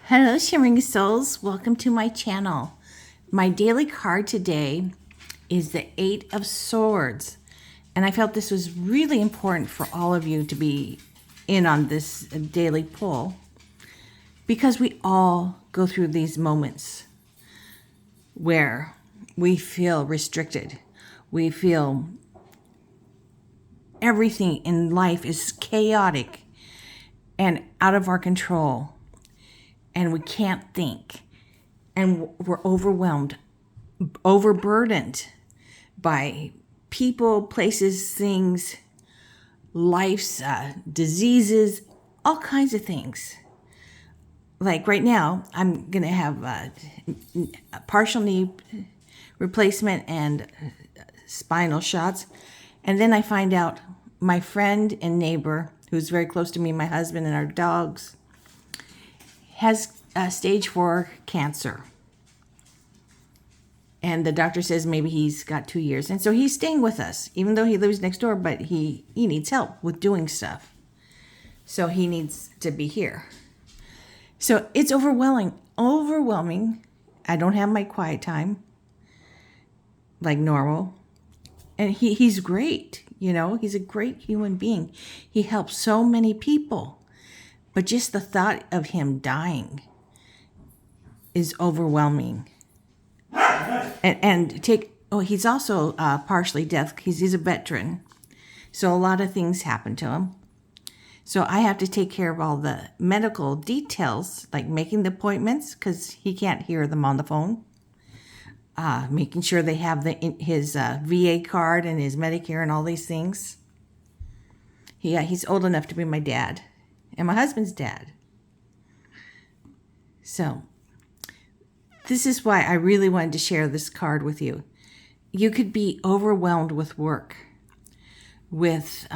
Hello, Shimmering Souls. Welcome to my channel. My daily card today is the Eight of Swords. And I felt this was really important for all of you to be in on this daily pull because we all go through these moments where we feel restricted. We feel everything in life is chaotic and out of our control. And we can't think, and we're overwhelmed, overburdened by people, places, things, life's diseases, all kinds of things. Like right now, I'm going to have a partial knee replacement and spinal shots. And then I find out my friend and neighbor, who's very close to me, my husband and our dogs, has stage 4 cancer. And the doctor says maybe he's got 2 years. And so he's staying with us, even though he lives next door, but he needs help with doing stuff. So he needs to be here. So it's overwhelming. I don't have my quiet time like normal. And he's great, he's a great human being. He helps so many people. But just the thought of him dying is overwhelming. He's also partially deaf. He's a veteran. So a lot of things happen to him. So I have to take care of all the medical details, like making the appointments, because he can't hear them on the phone. Making sure they have his VA card and his Medicare and all these things. He's old enough to be my dad. And my husband's dad. So, this is why I really wanted to share this card with you. You could be overwhelmed with work, with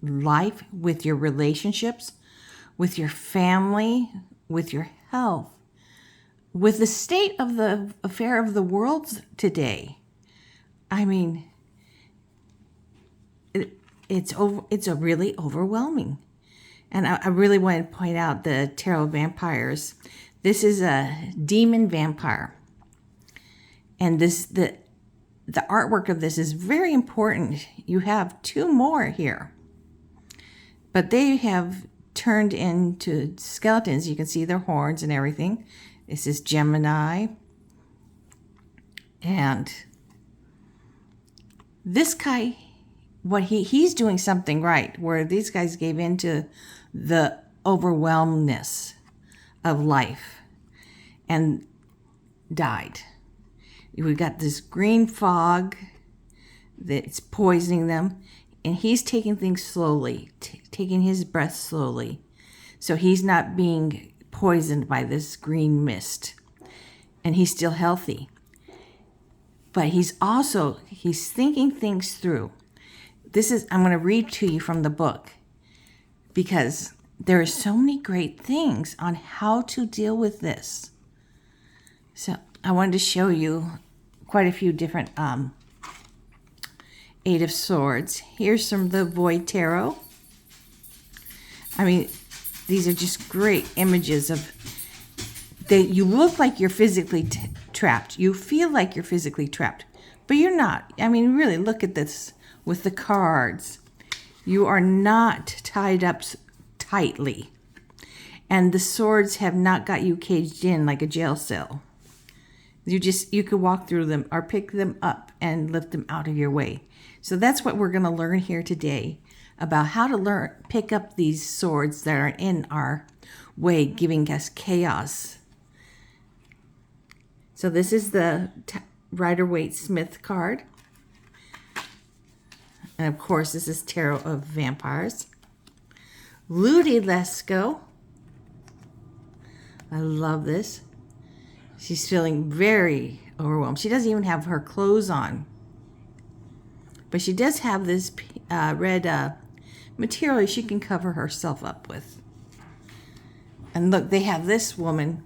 life, with your relationships, with your family, with your health, with the state of the affair of the world today. I mean, it's a really overwhelming. And I really want to point out the tarot vampires. This is a demon vampire. And the artwork of this is very important. You have 2 more here. But they have turned into skeletons. You can see their horns and everything. This is Gemini. And this guy, he's doing something right, where these guys gave in to the overwhelmness of life and died. We got this green fog that's poisoning them, and he's taking things slowly, taking his breath slowly, so he's not being poisoned by this green mist, and he's still healthy. But he's thinking things through. I'm going to read to you from the book, because there are so many great things on how to deal with this. So I wanted to show you quite a few different Eight of Swords. Here's some of the Void Tarot. I mean, these are just great images of you look like you're physically trapped. You feel like you're physically trapped, but you're not. I mean, really, look at this with the cards. You are not tied up tightly. And the swords have not got you caged in like a jail cell. You could walk through them or pick them up and lift them out of your way. So that's what we're going to learn here today, about how to pick up these swords that are in our way, giving us chaos. So this is the Rider-Waite-Smith card. And of course, this is Tarot of Vampires. Ludi Lesko. I love this. She's feeling very overwhelmed. She doesn't even have her clothes on. But she does have this red material she can cover herself up with. And look, they have this woman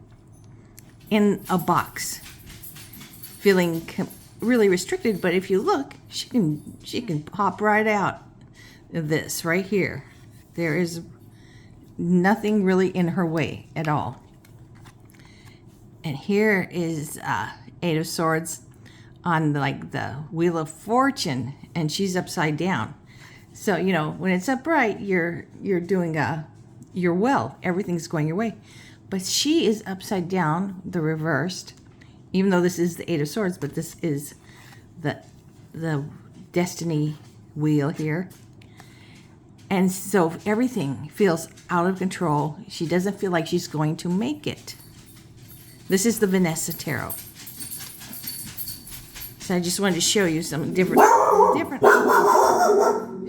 in a box, feeling really restricted, but if you look, she can pop right out of this right here. There is nothing really in her way at all. And here is Eight of Swords on like the Wheel of Fortune, and she's upside down. So, you know, when it's upright, you're doing you're well. Everything's going your way. But she is upside down, the reversed, even though this is the Eight of Swords, but this is the destiny wheel here. And so everything feels out of control. She doesn't feel like she's going to make it. This is the Vanessa Tarot. So I just wanted to show you some different.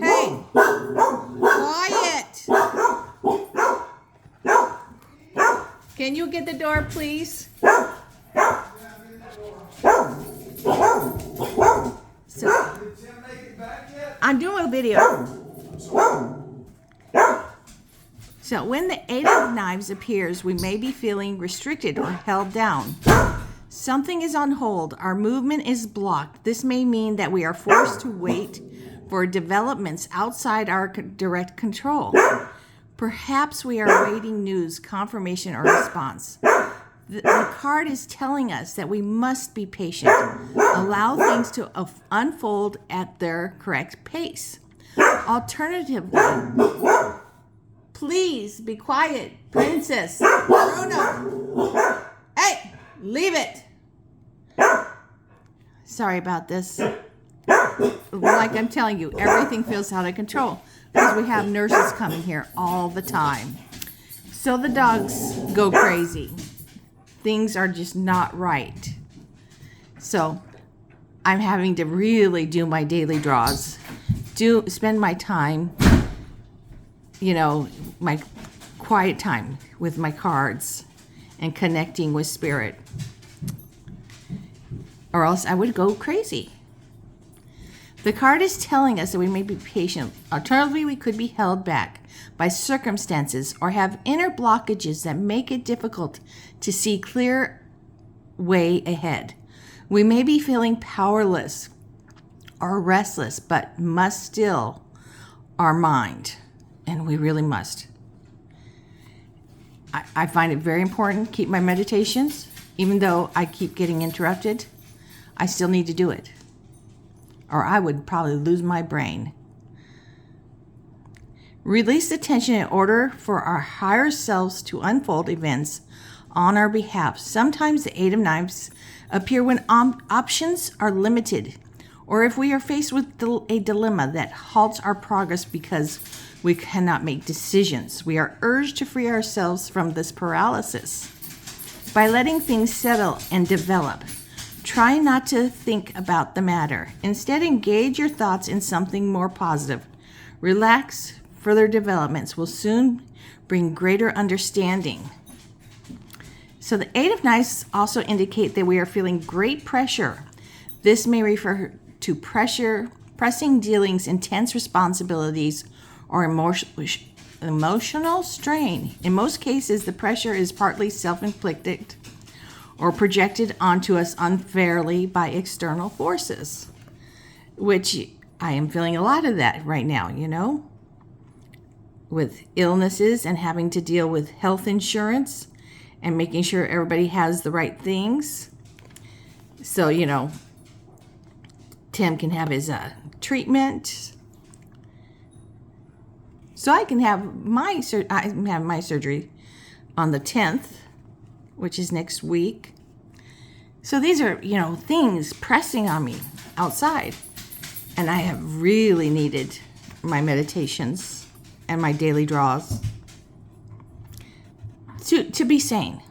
Hey, quiet. Can you get the door, please? So, I'm doing a video. So when the Eight of Knives appears, we may be feeling restricted or held down. Something is on hold. Our movement is blocked. This may mean that we are forced to wait for developments outside our direct control. Perhaps we are waiting news, confirmation, or response. The card is telling us that we must be patient, allow things to unfold at their correct pace. Alternatively, please be quiet, Princess Bruno. Hey, leave it. Sorry about this. Like I'm telling you, everything feels out of control because we have nurses coming here all the time. So the dogs go crazy. Things are just not right. So I'm having to really do my daily draws. Spend my time, you know, my quiet time with my cards and connecting with spirit. Or else I would go crazy. The card is telling us that we may be patient. Alternatively, we could be held back by circumstances or have inner blockages that make it difficult to see clear way ahead. We may be feeling powerless or restless, but must still our mind, and we really must. I find it very important to keep my meditations, even though I keep getting interrupted. I still need to do it, or I would probably lose my brain. Release the tension in order for our higher selves to unfold events on our behalf. Sometimes the Eight of Knives appear when options are limited, or if we are faced with a dilemma that halts our progress because we cannot make decisions. We are urged to free ourselves from this paralysis by letting things settle and develop. Try not to think about the matter. Instead, engage your thoughts in something more positive. Relax. Further developments will soon bring greater understanding. So the Eight of Knives also indicate that we are feeling great pressure. This may refer to pressure, pressing dealings, intense responsibilities, or emotional strain. In most cases, the pressure is partly self-inflicted or projected onto us unfairly by external forces, which I am feeling a lot of that right now, you know, with illnesses and having to deal with health insurance and making sure everybody has the right things. So, you know, Tim can have his treatment. So I can have my surgery on the 10th, which is next week. So these are, you know, things pressing on me outside. And I have really needed my meditations and my daily draws to be sane.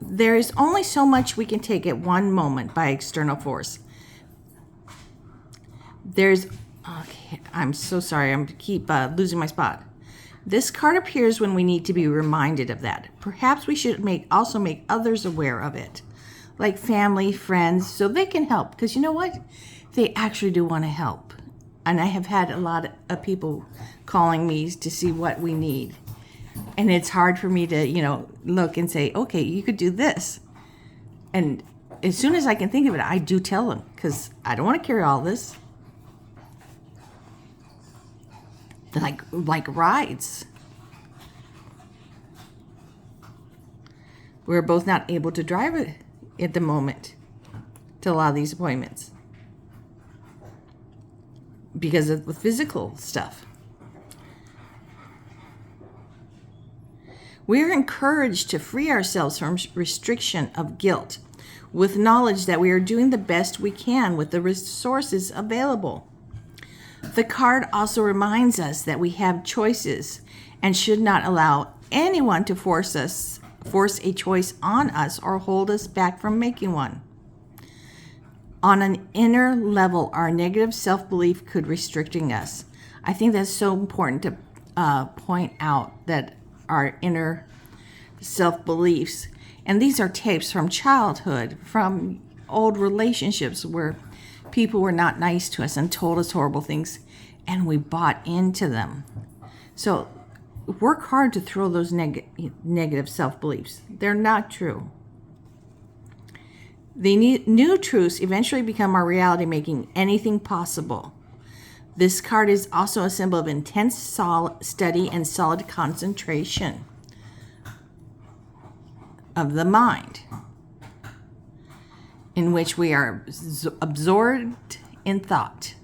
There is only so much we can take at one moment by external force. Okay, I'm so sorry, I'm keep losing my spot. This card appears when we need to be reminded of that. Perhaps we should also make others aware of it, like family, friends, so they can help. Because you know what? They actually do want to help. And I have had a lot of people calling me to see what we need. And it's hard for me to, you know, look and say, okay, you could do this. And as soon as I can think of it, I do tell them, because I don't want to carry all this. like rides. We're both not able to drive it at the moment to a lot of these appointments because of the physical stuff. We are encouraged to free ourselves from restriction of guilt with knowledge that we are doing the best we can with the resources available. The card also reminds us that we have choices and should not allow anyone to force a choice on us or hold us back from making one. On an inner level, our negative self-belief could restricting us. I think that's so important to point out that our inner self-beliefs, and these are tapes from childhood, from old relationships where people were not nice to us and told us horrible things, and we bought into them. So work hard to throw those negative self-beliefs. They're not true. The new truths eventually become our reality, making anything possible. This card is also a symbol of intense study and solid concentration of the mind, in which we are absorbed in thought.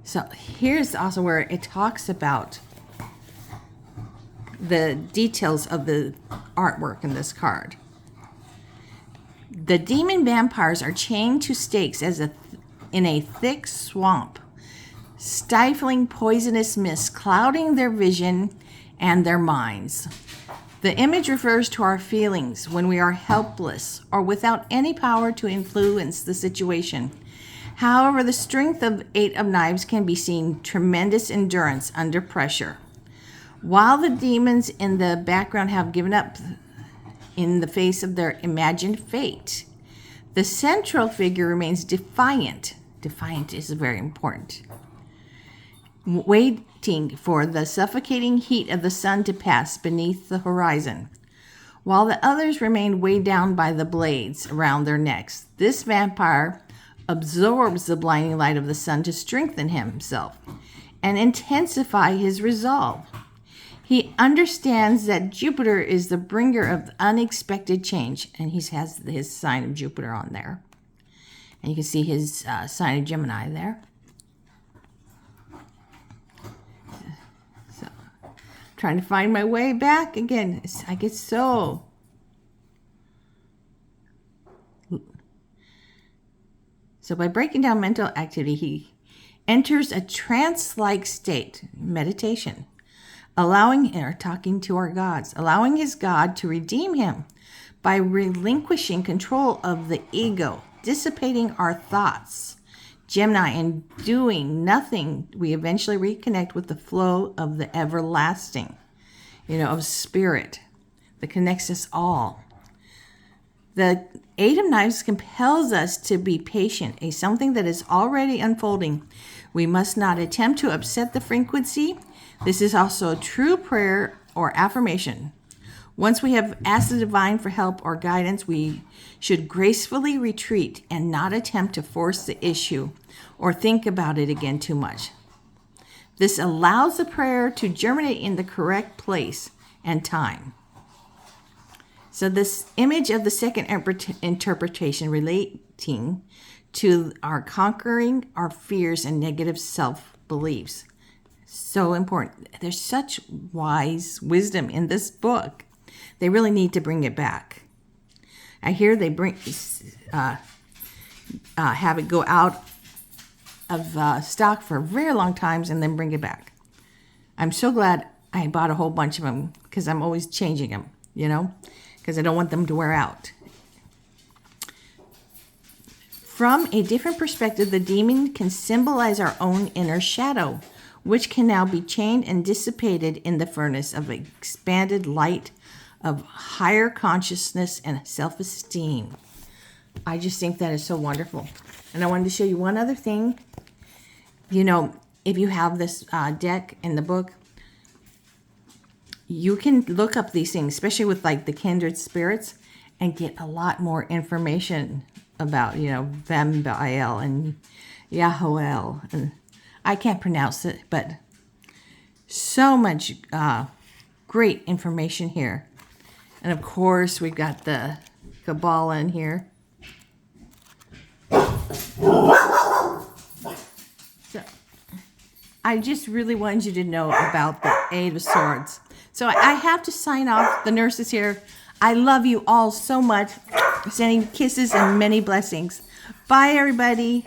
So here's also where it talks about the details of the artwork in this card. The demon vampires are chained to stakes in a thick swamp, stifling poisonous mist, clouding their vision and their minds. The image refers to our feelings when we are helpless or without any power to influence the situation. However, the strength of Eight of Knives can be seen tremendous endurance under pressure. While the demons in the background have given up in the face of their imagined fate, the central figure remains defiant. Defiant is very important. Waiting for the suffocating heat of the sun to pass beneath the horizon, while the others remain weighed down by the blades around their necks. This vampire absorbs the blinding light of the sun to strengthen himself and intensify his resolve. He understands that Jupiter is the bringer of unexpected change, and he has his sign of Jupiter on there. And you can see his sign of Gemini there. So, trying to find my way back again. I get so... So by breaking down mental activity, he enters a trance-like state, meditation, talking to our gods, allowing his God to redeem him by relinquishing control of the ego, dissipating our thoughts. Gemini, in doing nothing, we eventually reconnect with the flow of the everlasting, of spirit that connects us all. The Eight of Knives compels us to be patient, something that is already unfolding. We must not attempt to upset the frequency. This is also a true prayer or affirmation. Once we have asked the divine for help or guidance, we should gracefully retreat and not attempt to force the issue or think about it again too much. This allows the prayer to germinate in the correct place and time. So this image of the second interpretation relating to our conquering our fears and negative self-beliefs. So important. There's such wise wisdom in this book. They really need to bring it back. I hear they have it go out of stock for very long times and then bring it back. I'm so glad I bought a whole bunch of them because I'm always changing them, because I don't want them to wear out. From a different perspective, the demon can symbolize our own inner shadow, which can now be chained and dissipated in the furnace of expanded light of higher consciousness and self-esteem. I just think that is so wonderful. And I wanted to show you one other thing. If you have this deck in the book, you can look up these things, especially with the kindred spirits, and get a lot more information about, Vembael and Yahoel. And I can't pronounce it, but So much great information here. And of course, we've got the Kabbalah in here. So I just really wanted you to know about the Eight of Swords. So I have to sign off. The nurses here. I love you all so much. Sending kisses and many blessings. Bye, everybody.